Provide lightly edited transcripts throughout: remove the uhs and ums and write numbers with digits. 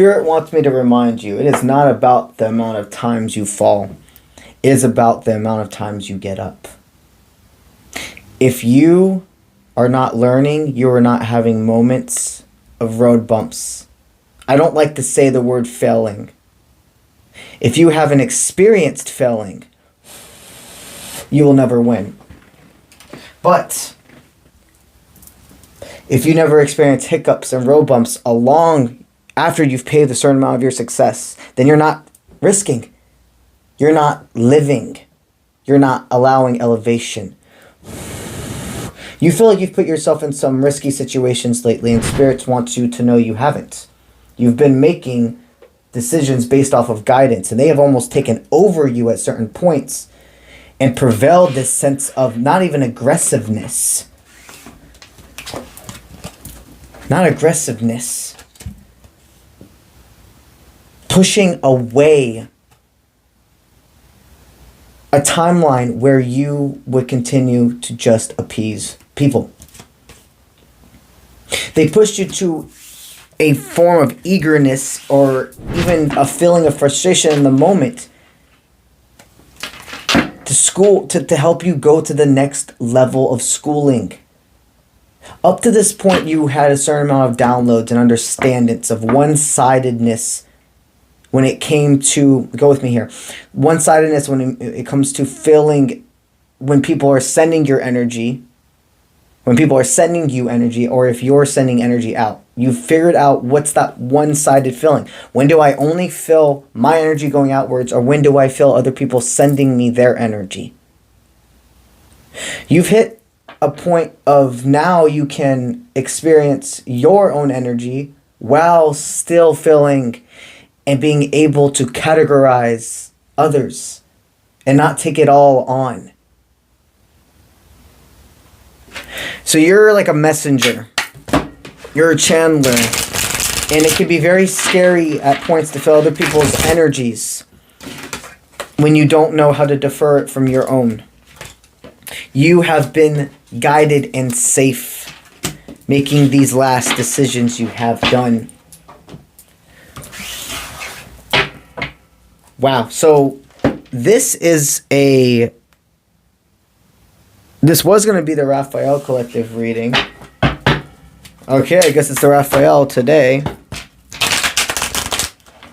Spirit wants me to remind you, it is not about the amount of times you fall. It is about the amount of times you get up. If you are not learning, you are not having moments of road bumps. I don't like to say the word failing. If you haven't experienced failing, you will never win. But if you never experience hiccups and road bumps along after you've paved a certain amount of your success, then you're not risking. You're not living. You're not allowing elevation. You feel like you've put yourself in some risky situations lately, and spirits want you to know you haven't. You've been making decisions based off of guidance, and they have almost taken over you at certain points and prevailed this sense of not even aggressiveness. Not aggressiveness. Pushing away a timeline where you would continue to just appease people. They pushed you to a form of eagerness or even a feeling of frustration in the moment to school, to help you go to the next level of schooling. Up to this point, you had a certain amount of downloads and understandings of one-sidedness when it came to, go with me here, one-sidedness when it comes to feeling, when people are sending your energy, when people are sending you energy, or if you're sending energy out. You've figured out what's that one-sided feeling. When do I only feel my energy going outwards, or when do I feel other people sending me their energy? You've hit a point of now you can experience your own energy while still feeling and being able to categorize others and not take it all on. So you're like a messenger. You're a channeler. And it can be very scary at points to feel other people's energies when you don't know how to defer it from your own. You have been guided and safe making these last decisions you have done. Wow, so this was going to be the Raphael Collective reading. Okay, I guess it's the Raphael today.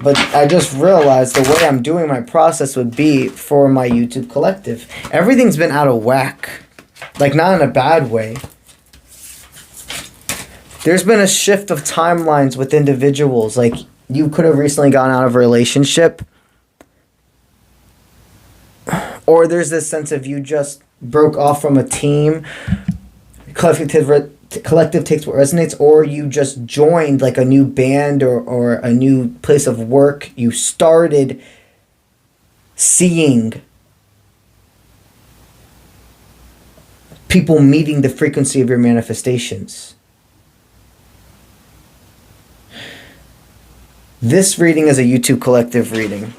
But I just realized the way I'm doing my process would be for my YouTube Collective. Everything's been out of whack. Like, not in a bad way. There's been a shift of timelines with individuals. Like, you could have recently gotten out of a relationship. Or there's this sense of you just broke off from a team. Collective takes what resonates. Or you just joined like a new band or a new place of work. You started seeing people meeting the frequency of your manifestations. This reading is a YouTube Collective reading.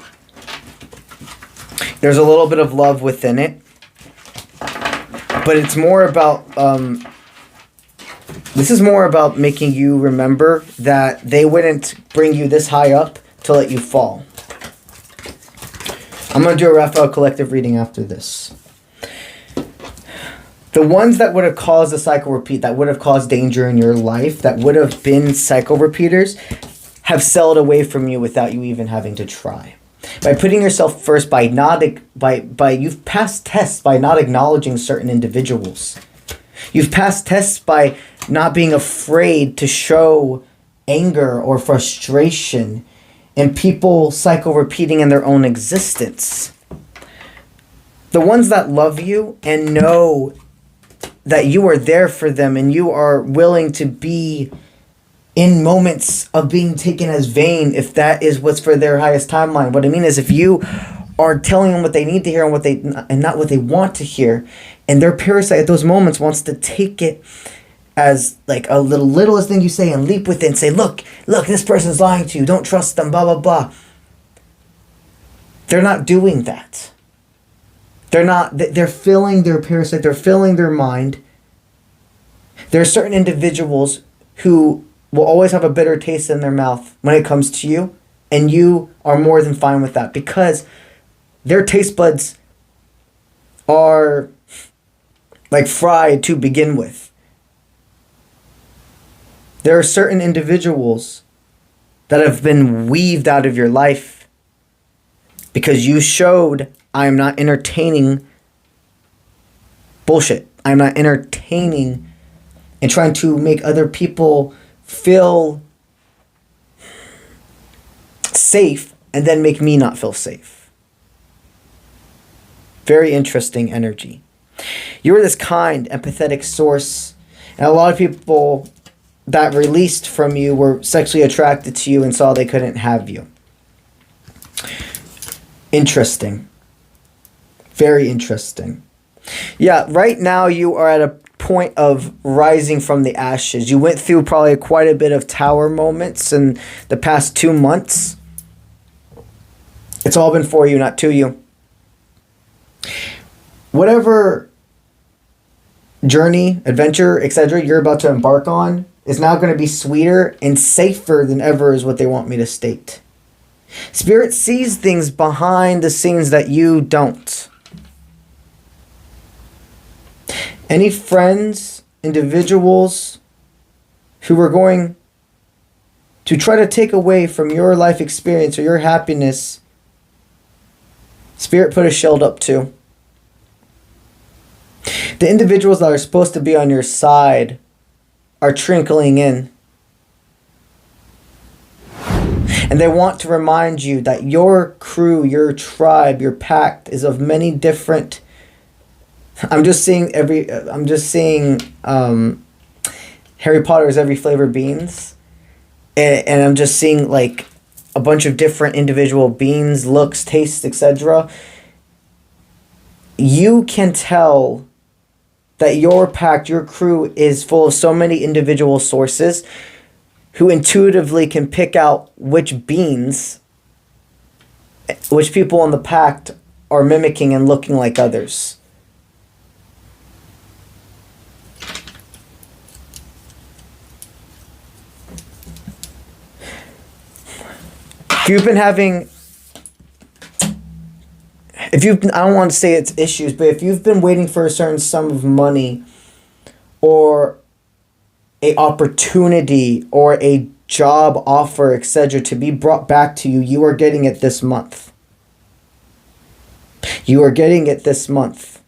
There's a little bit of love within it. But it's more about, this is more about making you remember that they wouldn't bring you this high up to let you fall. I'm going to do a Raphael Collective reading after this. The ones that would have caused a cycle repeat, that would have caused danger in your life, that would have been cycle repeaters, have sailed away from you without you even having to try. By putting yourself first, you've passed tests by not acknowledging certain individuals. You've passed tests by not being afraid to show anger or frustration in people cycle repeating in their own existence. The ones that love you and know that you are there for them and you are willing to be in moments of being taken as vain, if that is what's for their highest timeline. What I mean is, if you are telling them what they need to hear and not what they want to hear, and their parasite at those moments wants to take it as like a littlest thing you say and leap with it and say, look, this person's lying to you, don't trust them, blah, blah, blah. They're not doing that. They're filling their parasite, they're filling their mind. There are certain individuals who will always have a bitter taste in their mouth when it comes to you, and you are more than fine with that because their taste buds are like fried to begin with. There are certain individuals that have been weaved out of your life because you showed, I am not entertaining bullshit. I'm not entertaining and trying to make other people feel safe and then make me not feel safe. Very interesting energy. You were this kind, empathetic source, and a lot of people that released from you were sexually attracted to you and saw they couldn't have you. Interesting. Very interesting. Yeah, right now you are at a point of rising from the ashes. You went through probably quite a bit of tower moments in the past 2 months. It's all been for you, not to you. Whatever journey, adventure, etc. you're about to embark on is now going to be sweeter and safer than ever is what they want me to state. Spirit sees things behind the scenes that you don't. Any friends, individuals who are going to try to take away from your life experience or your happiness, Spirit put a shield up to. The individuals that are supposed to be on your side are trickling in. And they want to remind you that your crew, your tribe, your pact is of many different... I'm just seeing Harry Potter's every flavor beans. And I'm just seeing like a bunch of different individual beans, looks, tastes, etc. You can tell that your pact, your crew is full of so many individual sources who intuitively can pick out which beans, which people in the pact are mimicking and looking like others. You've been having, I don't want to say it's issues, but if you've been waiting for a certain sum of money or a opportunity or a job offer, etc., to be brought back to you, you are getting it this month. You are getting it this month.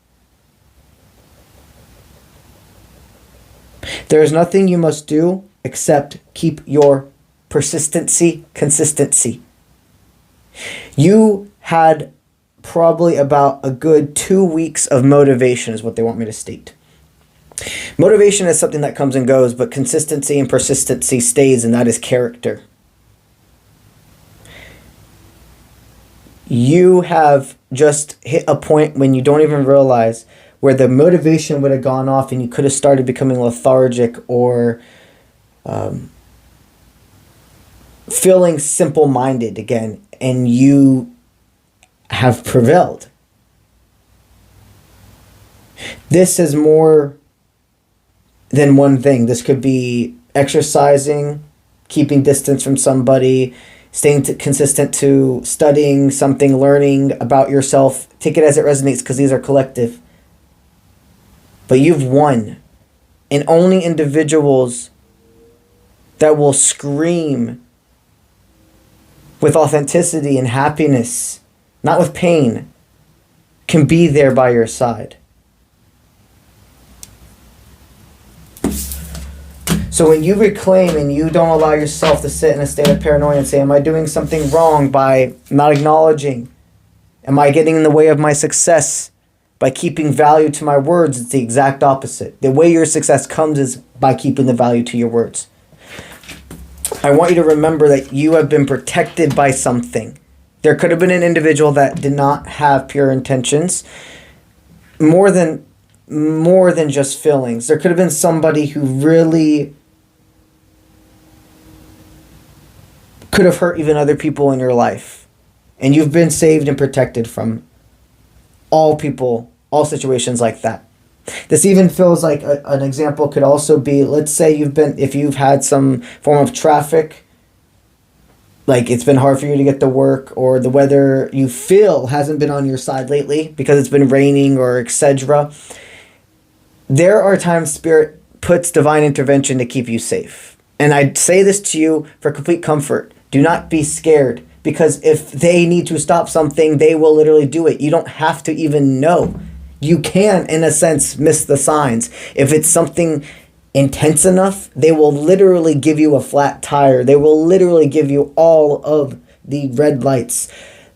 There is nothing you must do except keep your consistency. You had probably about a good 2 weeks of motivation is what they want me to state. Motivation is something that comes and goes, but consistency and persistency stays, and that is character. You have just hit a point when you don't even realize where the motivation would have gone off and you could have started becoming lethargic or feeling simple-minded again, and you have prevailed. This is more than one thing. This could be exercising, keeping distance from somebody, staying consistent to studying something, learning about yourself. Take it as it resonates because these are collective. But you've won. And only individuals that will scream with authenticity and happiness, not with pain, can be there by your side. So when you reclaim and you don't allow yourself to sit in a state of paranoia and say, am I doing something wrong by not acknowledging? Am I getting in the way of my success by keeping value to my words? It's the exact opposite. The way your success comes is by keeping the value to your words. I want you to remember that you have been protected by something. There could have been an individual that did not have pure intentions. More than just feelings. There could have been somebody who really could have hurt even other people in your life. And you've been saved and protected from all people, all situations like that. This even feels like an example could also be, let's say if you've had some form of traffic, like it's been hard for you to get to work, or the weather you feel hasn't been on your side lately because it's been raining or etc. There are times Spirit puts divine intervention to keep you safe. And I say this to you for complete comfort. Do not be scared, because if they need to stop something, they will literally do it. You don't have to even know. You can, in a sense, miss the signs. If it's something intense enough, they will literally give you a flat tire. They will literally give you all of the red lights.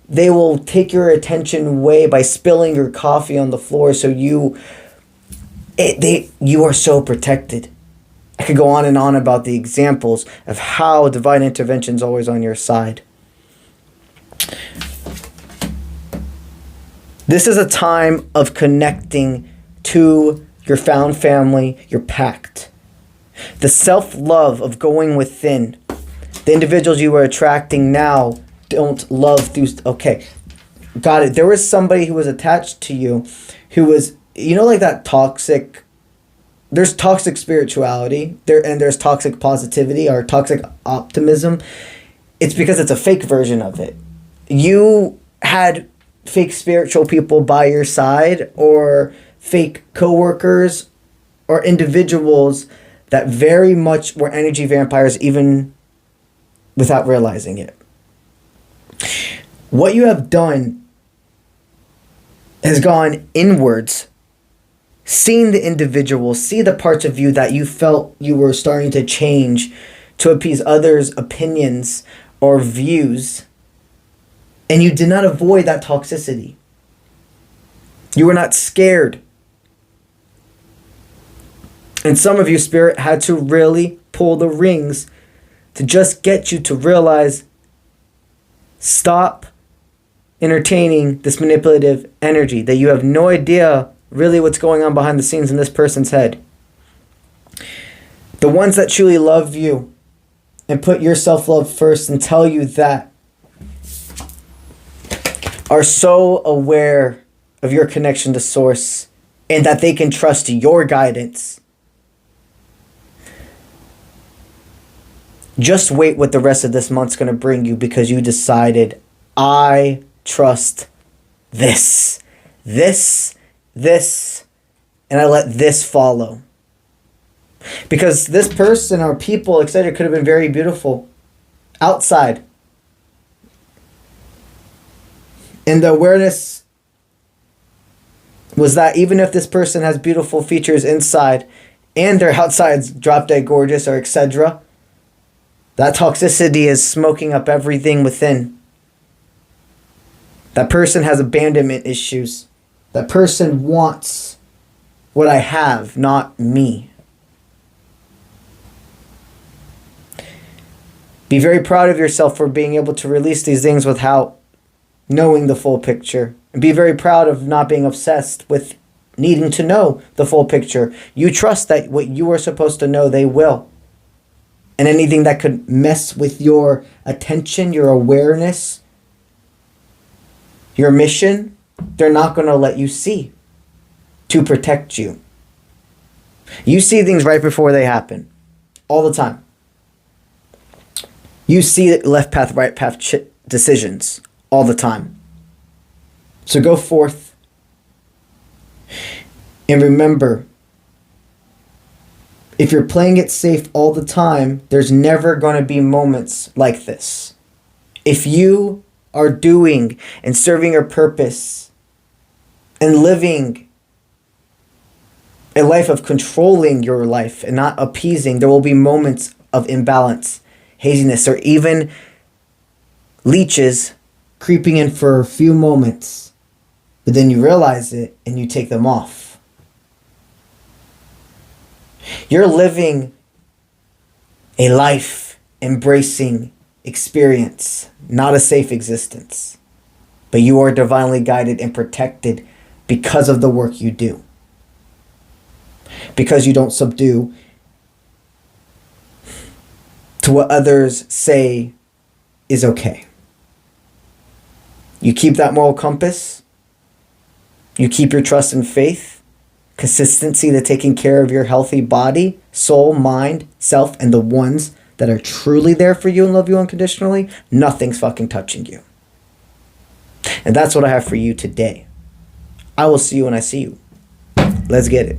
They will take your attention away by spilling your coffee on the floor, so you are so protected. I could go on and on about the examples of how divine intervention is always on your side. This is a time of connecting to your found family, your pact. The self-love of going within. The individuals you are attracting now don't love through... Okay, got it. There was somebody who was attached to you who was, like that toxic... There's toxic spirituality, and there's toxic positivity or toxic optimism. It's because it's a fake version of it. You had fake spiritual people by your side, or fake coworkers, or individuals that very much were energy vampires, even without realizing it. What you have done has gone inwards, seen the individual, see the parts of you that you felt you were starting to change to appease others' opinions or views. And you did not avoid that toxicity. You were not scared. And some of you, Spirit, had to really pull the rings to just get you to realize, stop entertaining this manipulative energy, that you have no idea really what's going on behind the scenes in this person's head. The ones that truly love you and put your self-love first and tell you that are so aware of your connection to Source and that they can trust your guidance. Just wait what the rest of this month's going to bring you, because you decided, I trust this, and I let this follow. Because this person or people, etc., could have been very beautiful outside. And the awareness was that even if this person has beautiful features inside and their outside's drop dead gorgeous or etc., that toxicity is smoking up everything within. That person has abandonment issues. That person wants what I have, not me. Be very proud of yourself for being able to release these things without knowing the full picture. And be very proud of not being obsessed with needing to know the full picture. You trust that what you are supposed to know, they will. And anything that could mess with your attention, your awareness, your mission, they're not going to let you see to protect you. You see things right before they happen. All the time. You see left path, right path decisions all the time. So go forth. And remember, if you're playing it safe all the time, there's never going to be moments like this. If you are doing and serving your purpose and living a life of controlling your life and not appeasing, there will be moments of imbalance, haziness, or even leeches creeping in for a few moments. But then you realize it and you take them off. You're living a life embracing experience, not a safe existence. But you are divinely guided and protected because of the work you do. Because you don't subdue to what others say is okay. You keep that moral compass. You keep your trust and faith. consistency to taking care of your healthy body, soul, mind, self, and the ones that are truly there for you and love you unconditionally, nothing's fucking touching you. And that's what I have for you today. I will see you when I see you. Let's get it.